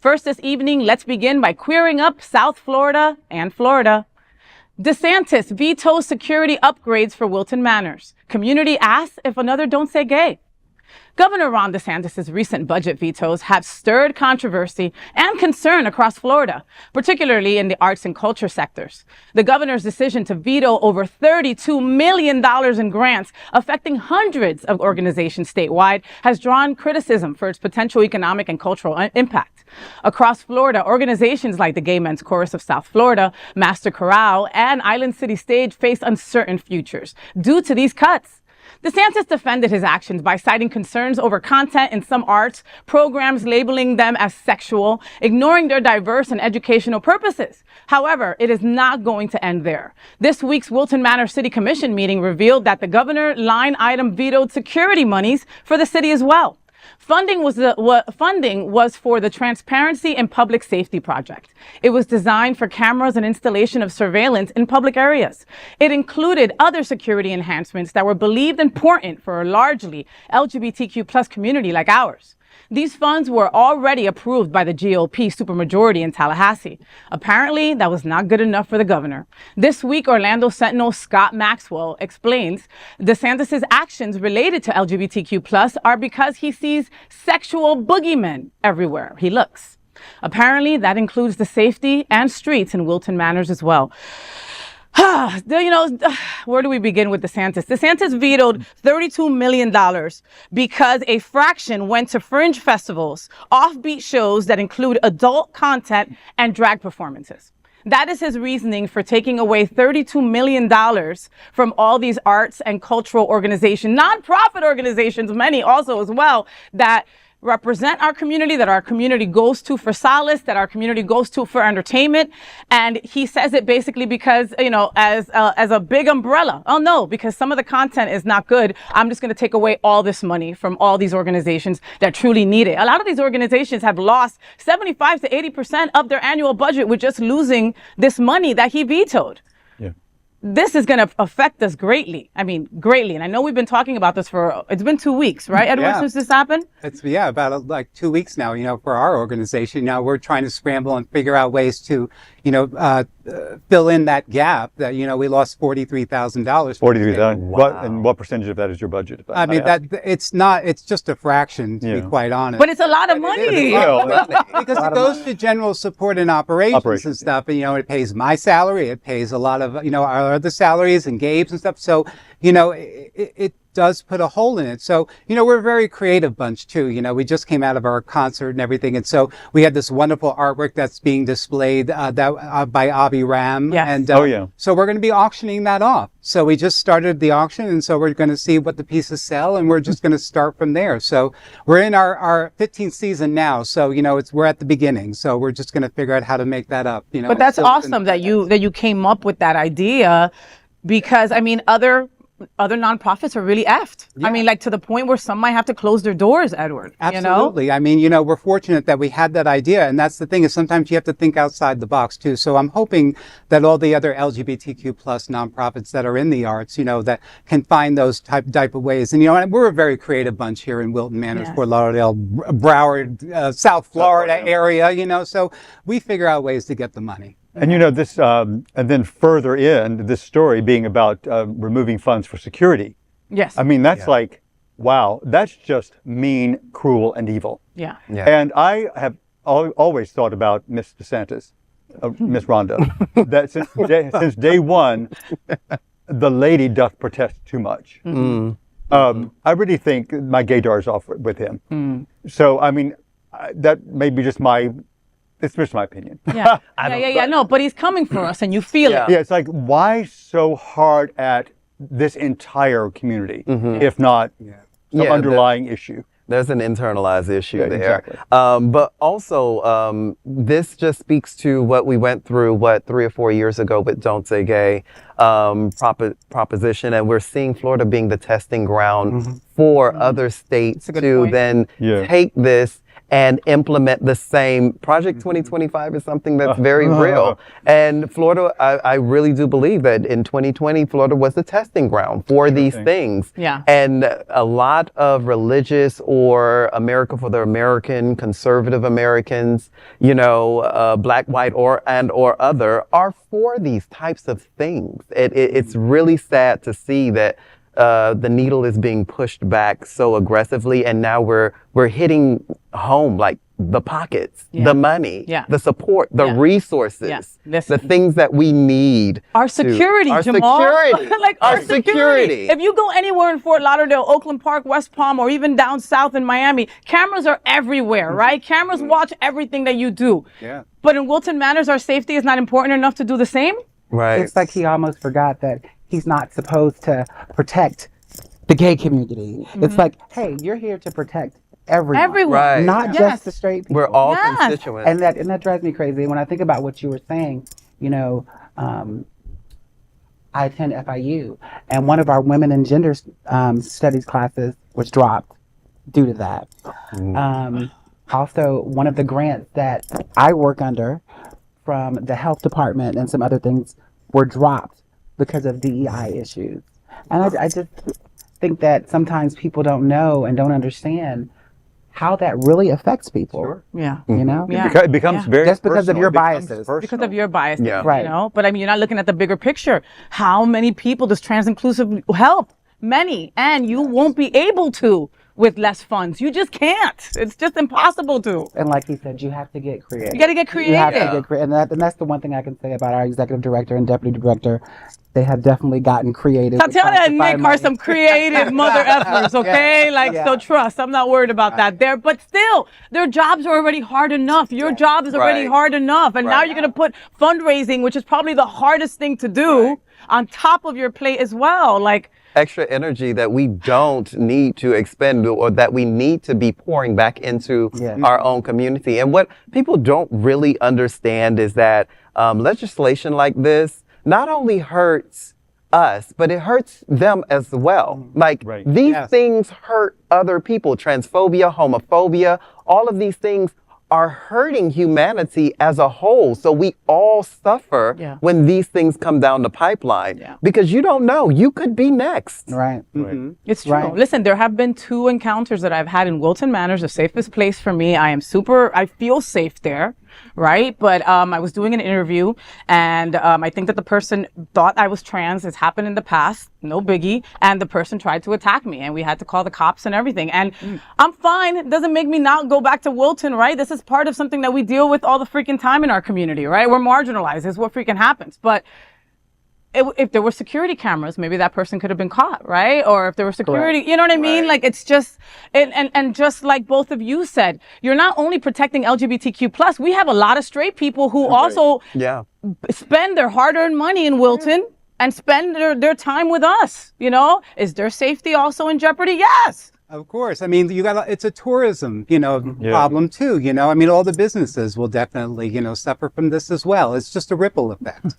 First this evening, let's begin by queering up South Florida and Florida. DeSantis vetoes security upgrades for Wilton Manors. Community asks if another don't say gay. Governor Ron DeSantis' recent budget vetoes have stirred controversy and concern across Florida, particularly in the arts and culture sectors. The governor's decision to veto over $32 million in grants affecting hundreds of organizations statewide has drawn criticism for its potential economic and cultural impact. Across Florida, organizations like the Gay Men's Chorus of South Florida, Master Chorale, and Island City Stage face uncertain futures due to these cuts. DeSantis defended his actions by citing concerns over content in some arts programs, labeling them as sexual, ignoring their diverse and educational purposes. However, it is not going to end there. This week's Wilton Manors City Commission meeting revealed that the governor line item vetoed security monies for the city as well. Funding was for the Transparency and Public Safety Project. It was designed for cameras and installation of surveillance in public areas. It included other security enhancements that were believed important for a largely LGBTQ plus community like ours. These funds were already approved by the GOP supermajority in Tallahassee. Apparently, that was not good enough for the governor. This week, Orlando Sentinel Scott Maxwell explains DeSantis' actions related to LGBTQ+ are because he sees sexual boogeymen everywhere he looks. Apparently, that includes the safety and streets in Wilton Manors as well. Where do we begin with DeSantis? DeSantis vetoed $32 million because a fraction went to fringe festivals, offbeat shows that include adult content and drag performances. That is his reasoning for taking away $32 million from all these arts and cultural organizations, nonprofit organizations, many also as well, that represent our community, that our community goes to for solace, that our community goes to for entertainment. And he says it basically because, as a big umbrella. Oh no, because some of the content is not good. I'm just going to take away all this money from all these organizations that truly need it. A lot of these organizations have lost 75 to 80% of their annual budget with just losing this money that he vetoed. Yeah. This is going to affect us greatly. I mean, greatly. And I know we've been talking about this it's been 2 weeks, right, Edward, since this happened? It's, about like 2 weeks now, for our organization. Now we're trying to scramble and figure out ways to, fill in that gap that, we lost $43,000. $43,000. Wow. What percentage of that is your budget? I mean, it's just a fraction, to be quite honest. But it's a lot of money. Because it goes to general support and operations and stuff. And, it pays my salary. It pays a lot of, our other salaries and Gabe's and stuff. So, it does put a hole in it. So, we're a very creative bunch too. We just came out of our concert and everything. And so we had this wonderful artwork that's being displayed by Avi Ram. Yes. And so we're going to be auctioning that off. So we just started the auction. And so we're going to see what the pieces sell. And we're just going to start from there. So we're in our 15th season now. So, we're at the beginning. So we're just going to figure out how to make that up. But that's awesome that you came up with that idea, because I mean, other nonprofits are really effed. Yeah. I mean, like to the point where some might have to close their doors, Edward. Absolutely. I mean, we're fortunate that we had that idea. And that's the thing, is sometimes you have to think outside the box too. So I'm hoping that all the other LGBTQ plus nonprofits that are in the arts, that can find those type of ways. And, we're a very creative bunch here in Wilton Manors, Fort Lauderdale, Broward, South Florida area, so we figure out ways to get the money. And this, and then further in this story being about removing funds for security. Yes. I mean, that's like, wow, that's just mean, cruel, and evil. Yeah. And I have always thought about Miss DeSantis, Miss Rhonda, that since day one, the lady doth protest too much. Mm. I really think my gaydar's off with him. Mm. So, I mean, that may be just it's just my opinion. Yeah, no, but he's coming for us and you feel it. Yeah, it's like, why so hard at this entire community, if not some underlying issue? There's an internalized issue there. Exactly. But also, this just speaks to what we went through, 3 or 4 years ago with Don't Say Gay proposition. And we're seeing Florida being the testing ground for other states to then take this and implement the same. Project 2025 is something that's very real. And Florida, I really do believe that in 2020, Florida was the testing ground for these things. Yeah. And a lot of religious or America for the American, conservative Americans, black, white, or other, are for these types of things. It's really sad to see that the needle is being pushed back so aggressively, and now we're hitting home, like the pockets, the money, the support, the resources, the things that we need. Our security, Jamal. Like our security. If you go anywhere in Fort Lauderdale, Oakland Park, West Palm, or even down south in Miami, cameras are everywhere, right? Cameras watch everything that you do. Yeah. But in Wilton Manors, our safety is not important enough to do the same? Right. It's like he almost forgot that he's not supposed to protect the gay community. It's like, hey, you're here to protect everyone. Right. Not just the straight people. We're all constituents. And that drives me crazy. When I think about what you were saying, I attend FIU, and one of our women and gender studies classes was dropped due to that. Also, one of the grants that I work under from the health department and some other things were dropped because of DEI issues. And I just think that sometimes people don't know and don't understand how that really affects people. Sure. Yeah. It becomes very just because of personal. your It becomes biases. personal. Because of your biases, Right. But I mean, you're not looking at the bigger picture. How many people does trans-inclusive help? Many. And you won't be able to with less funds. You just can't. It's just impossible to. And like he said, you have to get creative. You got to get creative. You have to get creative. And that's the one thing I can say about our executive director and deputy director. They have definitely gotten creative. Tatiana and Nick are some creative mother effers, okay? So trust, I'm not worried about that there. But still, their jobs are already hard enough. Your job is already hard enough. And now you're going to put fundraising, which is probably the hardest thing to do, on top of your plate as well. Extra energy that we don't need to expend, or that we need to be pouring back into our own community. And what people don't really understand is that legislation like this not only hurts us, but it hurts them as well. These things hurt other people. Transphobia, homophobia, all of these things are hurting humanity as a whole. So we all suffer when these things come down the pipeline, because you don't know, you could be next. Right. Mm-hmm. It's true. Listen, there have been 2 encounters that I've had in Wilton Manors, the safest place for me. I feel safe there, right? But I was doing an interview, and I think that the person thought I was trans. It's happened in the past, no biggie. And the person tried to attack me, and we had to call the cops and everything. And I'm fine. It doesn't make me not go back to Wilton, right? This is part of something that we deal with all the freaking time in our community, right? We're marginalized. It's what freaking happens. But if there were security cameras, maybe that person could have been caught, right? Or if there were security, you know what I mean? It's just, and just like both of you said, you're not only protecting LGBTQ+, we have a lot of straight people who also spend their hard-earned money in Wilton and spend their time with us, Is their safety also in jeopardy? Yes. Of course. I mean, it's a tourism, problem too, I mean, all the businesses will definitely, suffer from this as well. It's just a ripple effect.